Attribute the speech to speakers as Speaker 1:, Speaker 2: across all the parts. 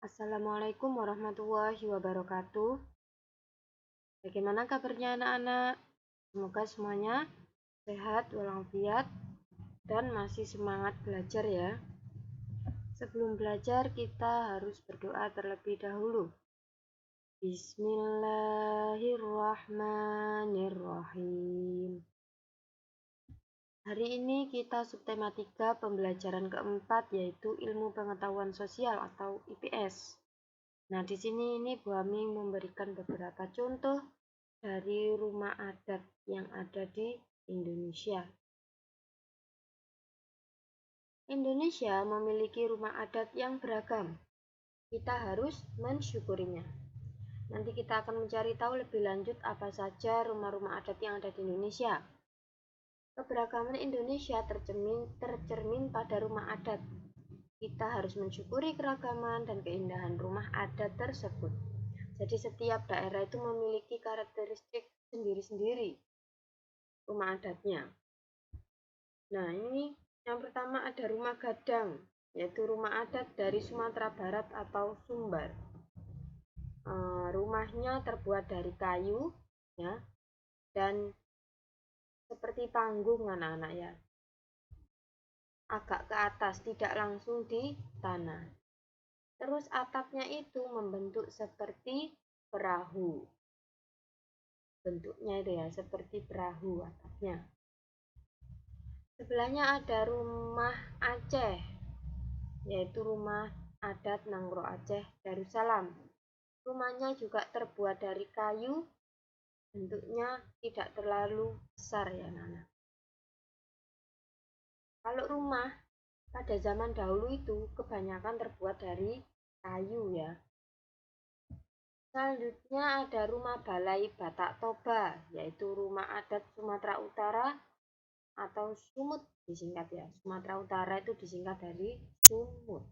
Speaker 1: Assalamualaikum warahmatullahi wabarakatuh. Bagaimana kabarnya anak-anak? Semoga semuanya sehat walafiat dan masih semangat belajar ya. Sebelum belajar kita harus berdoa terlebih dahulu. Bismillahirrahmanirrahim. Hari ini kita subtema 3 pembelajaran keempat yaitu ilmu pengetahuan sosial atau IPS. Nah, di sini Bu Ami memberikan beberapa contoh dari rumah adat yang ada di Indonesia. Indonesia memiliki rumah adat yang beragam. Kita harus mensyukurinya. Nanti kita akan mencari tahu lebih lanjut apa saja rumah-rumah adat yang ada di Indonesia. Keberagaman Indonesia tercermin pada rumah adat. Kita harus mensyukuri keragaman dan keindahan rumah adat tersebut. Jadi setiap daerah itu memiliki karakteristik sendiri-sendiri rumah adatnya. Nah, ini yang pertama ada rumah gadang, yaitu rumah adat dari Sumatera Barat atau Sumbar. Rumahnya terbuat dari kayu, ya, dan seperti panggung anak-anak ya. Agak ke atas, tidak langsung di tanah. Terus atapnya itu membentuk seperti perahu. Bentuknya itu ya, seperti perahu atapnya. Sebelahnya ada rumah Aceh, yaitu rumah adat Nangro Aceh Darussalam. Rumahnya juga terbuat dari kayu, bentuknya tidak terlalu besar ya Nana. Kalau rumah pada zaman dahulu itu kebanyakan terbuat dari kayu ya. Selanjutnya ada rumah Balai Batak Toba, yaitu rumah adat Sumatera Utara atau Sumut disingkat ya. Sumatera Utara itu disingkat dari Sumut.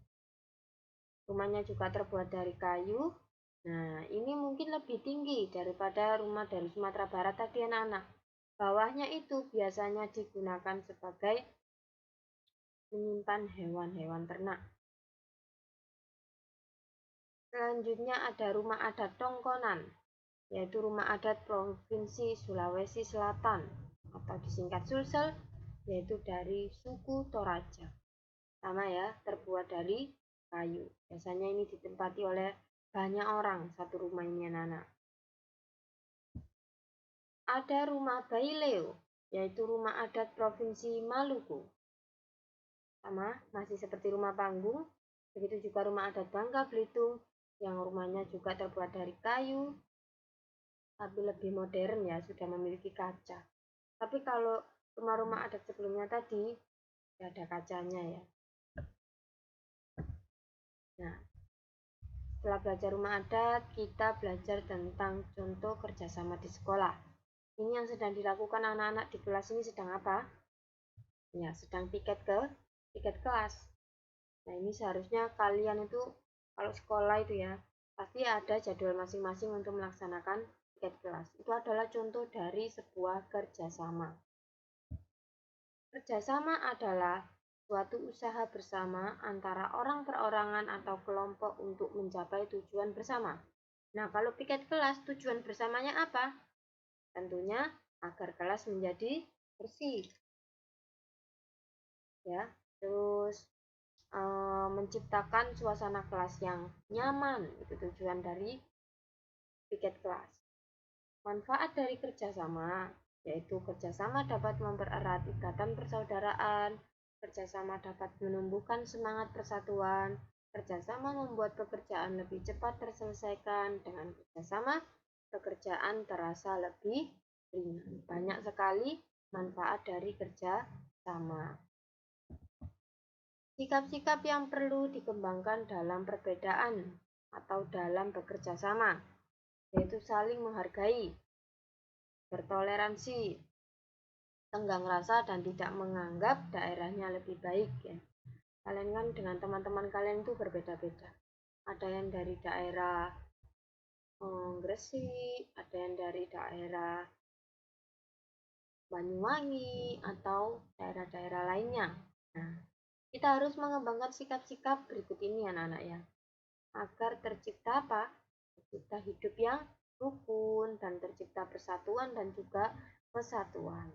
Speaker 1: Rumahnya juga terbuat dari kayu. Nah, ini mungkin lebih tinggi daripada rumah dari Sumatera Barat tadi anak-anak. Bawahnya itu biasanya digunakan sebagai menyimpan hewan-hewan ternak. Selanjutnya ada rumah adat Tongkonan, yaitu rumah adat Provinsi Sulawesi Selatan atau disingkat Sulsel, yaitu dari suku Toraja. Sama ya, terbuat dari kayu. Biasanya ini ditempati oleh banyak orang satu rumah ini anak-anak. Ada rumah Baileo, yaitu rumah adat Provinsi Maluku. Sama, masih seperti rumah panggung. Begitu juga rumah adat Bangka Belitung, yang rumahnya juga terbuat dari kayu, tapi lebih modern ya, sudah memiliki kaca. Tapi kalau rumah-rumah adat sebelumnya tadi, tidak ada kacanya ya. Nah, setelah belajar rumah adat, kita belajar tentang contoh kerjasama di sekolah. Ini yang sedang dilakukan anak-anak di kelas ini sedang apa? Ya, sedang piket kelas. Nah, ini seharusnya kalian itu kalau sekolah itu ya, pasti ada jadwal masing-masing untuk melaksanakan piket kelas. Itu adalah contoh dari sebuah kerjasama. Kerjasama adalah suatu usaha bersama antara orang perorangan atau kelompok untuk mencapai tujuan bersama. Nah, kalau piket kelas tujuan bersamanya apa? Tentunya agar kelas menjadi bersih. Ya, terus menciptakan suasana kelas yang nyaman, itu tujuan dari piket kelas. Manfaat dari kerjasama, yaitu kerjasama dapat mempererat ikatan persaudaraan, kerjasama dapat menumbuhkan semangat persatuan, kerjasama membuat pekerjaan lebih cepat terselesaikan, dengan kerjasama pekerjaan terasa lebih ringan. Banyak sekali manfaat dari kerjasama. Sikap-sikap yang perlu dikembangkan dalam perbedaan atau dalam bekerja sama, yaitu saling menghargai, bertoleransi, tenggang rasa, dan tidak menganggap daerahnya lebih baik ya. Kalian kan dengan teman-teman kalian itu berbeda-beda. Ada yang dari daerah Gresik, ada yang dari daerah Banyuwangi atau daerah-daerah lainnya. Nah, kita harus mengembangkan sikap-sikap berikut ini anak-anak ya. agar tercipta apa? Tercipta hidup yang rukun dan tercipta persatuan dan juga kesatuan.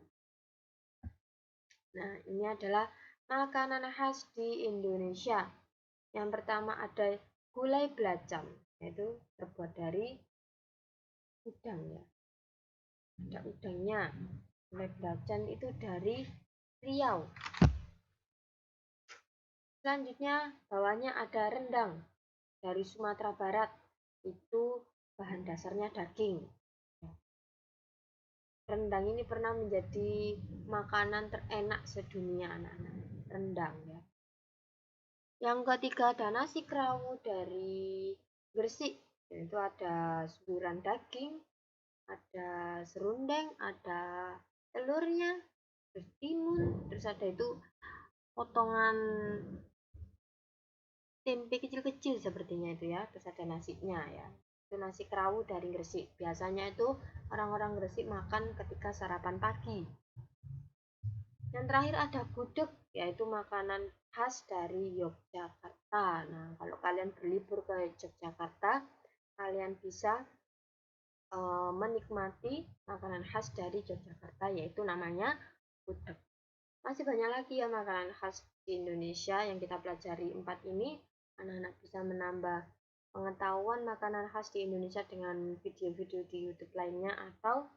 Speaker 1: Nah, ini adalah makanan khas di Indonesia. Yang pertama ada gulai belacan, yaitu terbuat dari udang ya. Ada udangnya. Gulai belacan itu dari Riau. Selanjutnya bawahnya ada rendang dari Sumatera Barat. Itu bahan dasarnya daging. Rendang ini pernah menjadi makanan terenak sedunia anak-anak. Rendang ya. Yang ketiga ada nasi kerawu dari Gresik. Yaitu ada suiran daging, ada serundeng, ada telurnya, terus timun, terus ada itu potongan tempe kecil-kecil sepertinya itu ya, terus ada nasinya ya. Itu nasi kerawu dari Gresik. Biasanya itu orang-orang Gresik makan ketika sarapan pagi. Yang terakhir ada gudeg, yaitu makanan khas dari Yogyakarta. Nah, kalau kalian berlibur ke Yogyakarta, kalian bisa menikmati makanan khas dari Yogyakarta, yaitu namanya gudeg. Masih banyak lagi ya makanan khas di Indonesia yang kita pelajari 4 ini. Anak-anak bisa menambah pengetahuan makanan khas di Indonesia dengan video-video di YouTube lainnya atau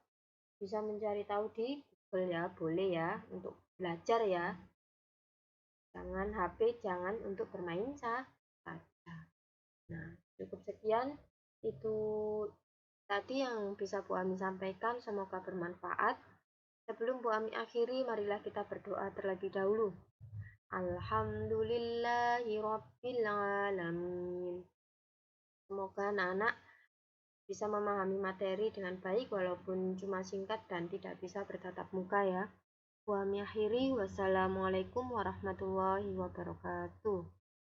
Speaker 1: bisa mencari tahu di Google ya, boleh ya untuk belajar ya. Jangan HP, jangan untuk bermain saja. Nah, cukup sekian itu tadi yang bisa Bu Ami sampaikan, semoga bermanfaat. Sebelum Bu Ami akhiri, marilah kita berdoa terlebih dahulu. Alhamdulillahirabbil alamin. Semoga anak-anak bisa memahami materi dengan baik walaupun cuma singkat dan tidak bisa bertatap muka ya. Bu Ami akhiri, wassalamualaikum warahmatullahi wabarakatuh.